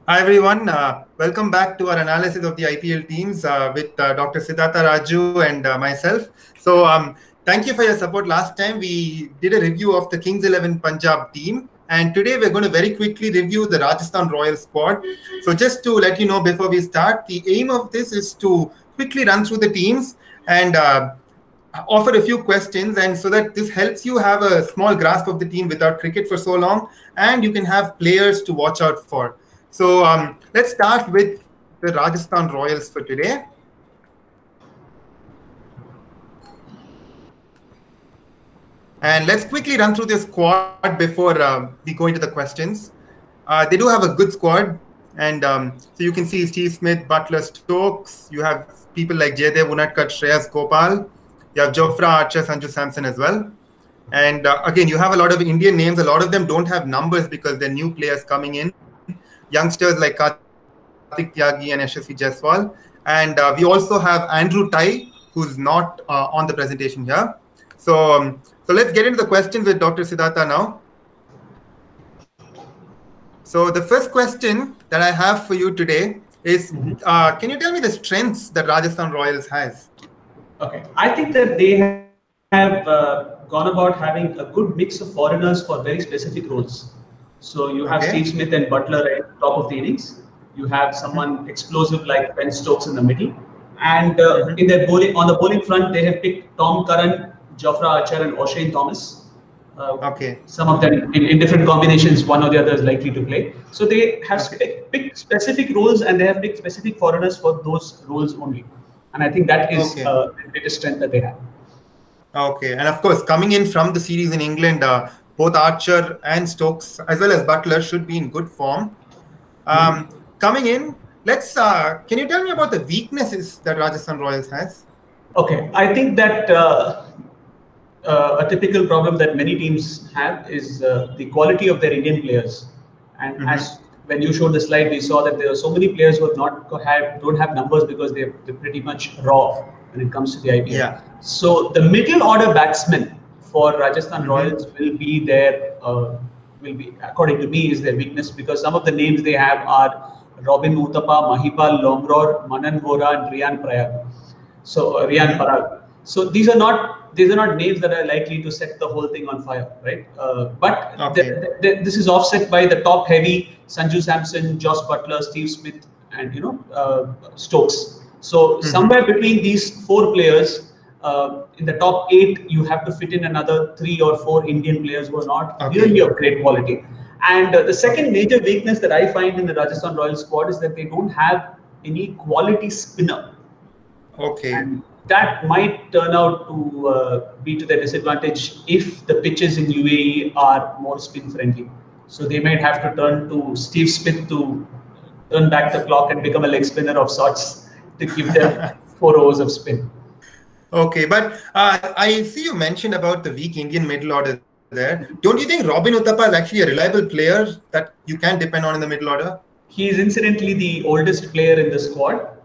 Hi everyone, welcome back to our analysis of the IPL teams with Dr. Siddhartha Raju and myself. Thank you for your support. Last time we did a review of the Kings 11 Punjab team, and today we're going to very quickly review the Rajasthan Royals squad. So just to let you know before we start, the aim of this is to quickly run through the teams and offer a few questions, and so that this helps you have a small grasp of the team without cricket for so long, and you can have players to watch out for. So let's start with the Rajasthan Royals for today. And let's quickly run through this squad before we go into the questions. They do have a good squad. And so you can see Steve Smith, Butler, Stokes. You have people like Jaydev Unadkat, Shreyas Gopal. You have Jofra Archer, Sanju Samson as well. And again, you have a lot of Indian names. A lot of them don't have numbers because they're new players coming in. Youngsters like Kartik Tyagi and Yashasvi Jaiswal. And we also have Andrew Tai, who's not on the presentation here. So let's get into the questions with Dr. Siddhartha now. So the first question that I have for you today is, can you tell me the strengths that Rajasthan Royals has? Okay, I think that they have gone about having a good mix of foreigners for very specific roles. So you have Steve Smith and Butler at the top of the innings. You have someone explosive like Ben Stokes in the middle. And in their bowling, on the bowling front, they have picked Tom Curran, Jofra Archer, and O'Shane Thomas. Some of them in different combinations, one or the other is likely to play. So they have picked specific roles, and they have picked specific foreigners for those roles only. And I think that is the greatest strength that they have. Okay, and of course, coming in from the series in England, both Archer and Stokes, as well as Butler, should be in good form. Coming in, can you tell me about the weaknesses that Rajasthan Royals has? Okay, I think that a typical problem that many teams have is the quality of their Indian players. And as when you showed the slide, we saw that there are so many players who don't have numbers because they're pretty much raw when it comes to the IPL. Yeah. So the middle order batsmen for Rajasthan Royals will be according to me, is their weakness, because some of the names they have are Robin Uthappa, Mahipal Lomror, Manan Vora, and Riyan Parag. So these are not names that are likely to set the whole thing on fire, right? This is offset by the top heavy Sanju Samson, Josh Butler, Steve Smith, and Stokes. So somewhere between these four players, in the top 8, you have to fit in another 3 or 4 Indian players who are not really of great quality. And the second major weakness that I find in the Rajasthan Royals squad is that they don't have any quality spinner. And that might turn out to be to their disadvantage if the pitches in UAE are more spin friendly. So they might have to turn to Steve Smith to turn back the clock and become a leg spinner of sorts to give them 4 overs of spin. Okay, but I see you mentioned about the weak Indian middle order there. Don't you think Robin Uthappa is actually a reliable player that you can depend on in the middle order? He is incidentally the oldest player in the squad.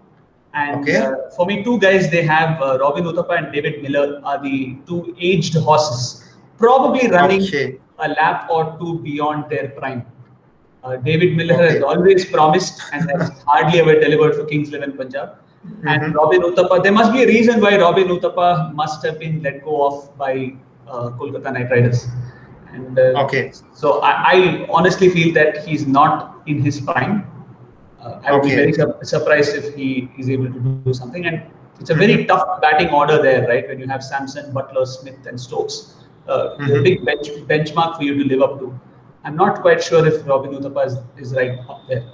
And for me, 2 guys they have, Robin Uthappa and David Miller, are the 2 aged horses, probably running a lap or 2 beyond their prime. David Miller has always promised and has hardly ever delivered for Kings 11 Punjab. And Robin Uthappa, there must be a reason why Robin Uthappa must have been let go of by Kolkata Knight Riders. And so I honestly feel that he's not in his prime. I would be very surprised if he is able to do something. And it's a very tough batting order there, right? When you have Samson, Butler, Smith, and Stokes, a big benchmark for you to live up to. I'm not quite sure if Robin Uthappa is right up there.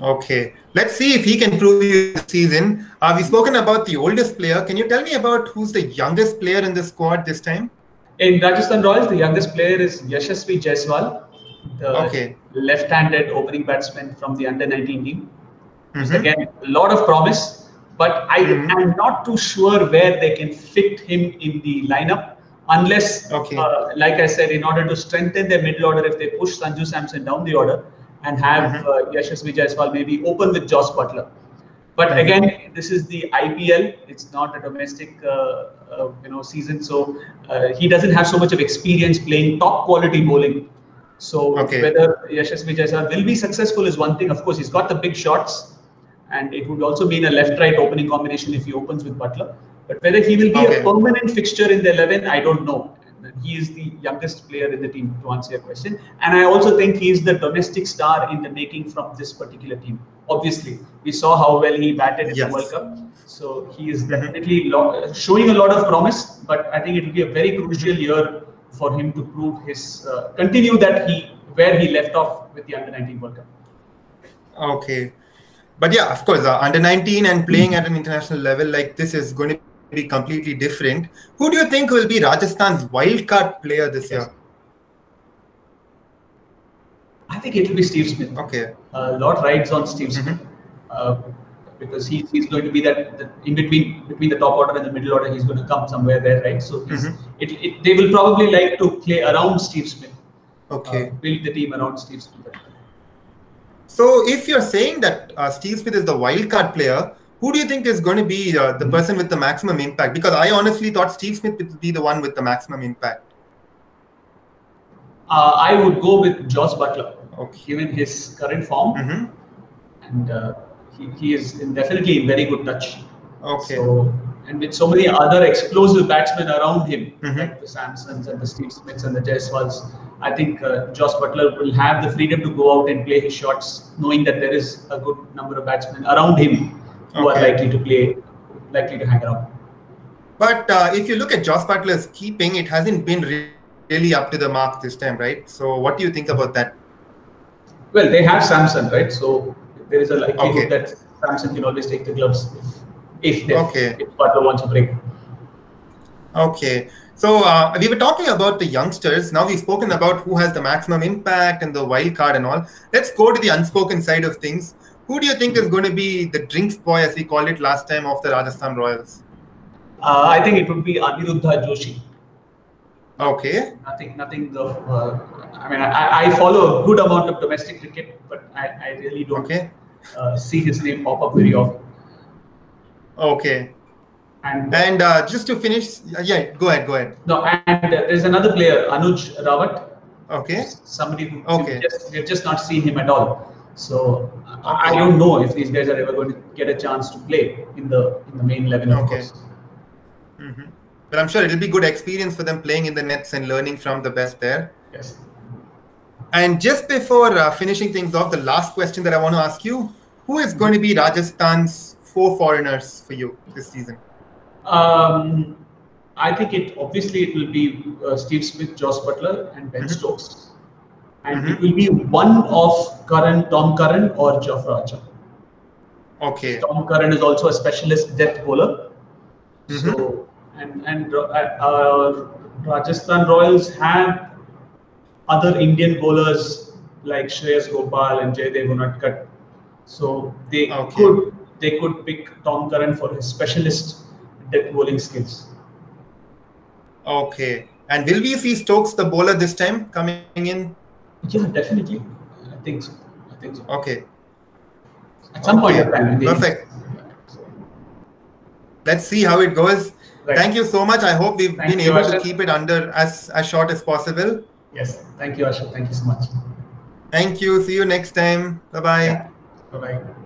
Okay, let's see if he can prove you this season. We've spoken about the oldest player. Can you tell me about who's the youngest player in the squad this time? In Rajasthan Royals, the youngest player is Yashasvi Jaiswal, the left-handed opening batsman from the under-19 team. Again, a lot of promise, but I am not too sure where they can fit him in the lineup unless, like I said, in order to strengthen their middle order, if they push Sanju Samson down the order and have Yashasvi Jaiswal maybe open with Josh Butler. But again, this is the IPL. It's not a domestic, season. So he doesn't have so much of experience playing top quality bowling. So whether Yashasvi Jaiswal will be successful is one thing. Of course, he's got the big shots, and it would also mean a left-right opening combination if he opens with Butler. But whether he will be a permanent fixture in the 11, I don't know. He is the youngest player in the team, to answer your question. And I also think he is the domestic star in the making from this particular team. Obviously, we saw how well he batted in the World Cup. So he is definitely showing a lot of promise. But I think it will be a very crucial year for him to prove his, continue that where he left off with the Under-19 World Cup. Okay. But yeah, of course, Under-19 and playing at an international level like this is going to be completely different. Who do you think will be Rajasthan's wildcard player this year? I think it will be Steve Smith. Okay. A lot rides on Steve Smith because he's going to be that in between the top order and the middle order. He's going to come somewhere there, right? So they will probably like to play around Steve Smith. Okay. Build the team around Steve Smith. So if you're saying that Steve Smith is the wildcard player, who do you think is going to be the person with the maximum impact? Because I honestly thought Steve Smith would be the one with the maximum impact. I would go with Jos Buttler, given his current form. And he is definitely in very good touch. Okay. So, and with so many other explosive batsmen around him, like the Samsons and the Steve Smiths and the Jaiswals, I think Jos Buttler will have the freedom to go out and play his shots, knowing that there is a good number of batsmen around him who are likely to hang around. But if you look at Jos Buttler's keeping, it hasn't been really up to the mark this time, right? So what do you think about that? Well, they have Samson, right? So there is a likelihood that Samson can always take the gloves if Buttler wants a break. Okay. So we were talking about the youngsters. Now we've spoken about who has the maximum impact and the wild card and all. Let's go to the unspoken side of things. Who do you think is going to be the drinks boy, as we called it last time, of the Rajasthan Royals? I think it would be Aniruddha Joshi. Okay. Nothing of. I mean, I follow a good amount of domestic cricket, but I really don't see his name pop up very often. Okay. And just to finish, go ahead. No, and there's another player, Anuj Rawat. Okay. Somebody who we've just not seen him at all. So I don't know if these guys are ever going to get a chance to play in the main 11, of course. But I'm sure it'll be good experience for them playing in the nets and learning from the best there. Yes. And just before finishing things off, the last question that I want to ask you: who is going to be Rajasthan's 4 foreigners for you this season? I think it will be Steve Smith, Jos Buttler, and Ben Stokes. And it will be one of Tom Curran or Jofra Archer. Okay. Tom Curran is also a specialist death bowler. So, and Rajasthan Royals have other Indian bowlers like Shreyas Gopal and Jaydev Unadkat. So they could pick Tom Curran for his specialist death bowling skills. Okay. And will we see Stokes, the bowler, this time coming in? Yeah, definitely. I think so. Okay. At some point of time. Perfect. Let's see how it goes. Right. Thank you so much. I hope we've been able to keep it under as short as possible. Yes. Thank you, Ashok. Thank you so much. Thank you. See you next time. Bye-bye. Yeah. Bye-bye.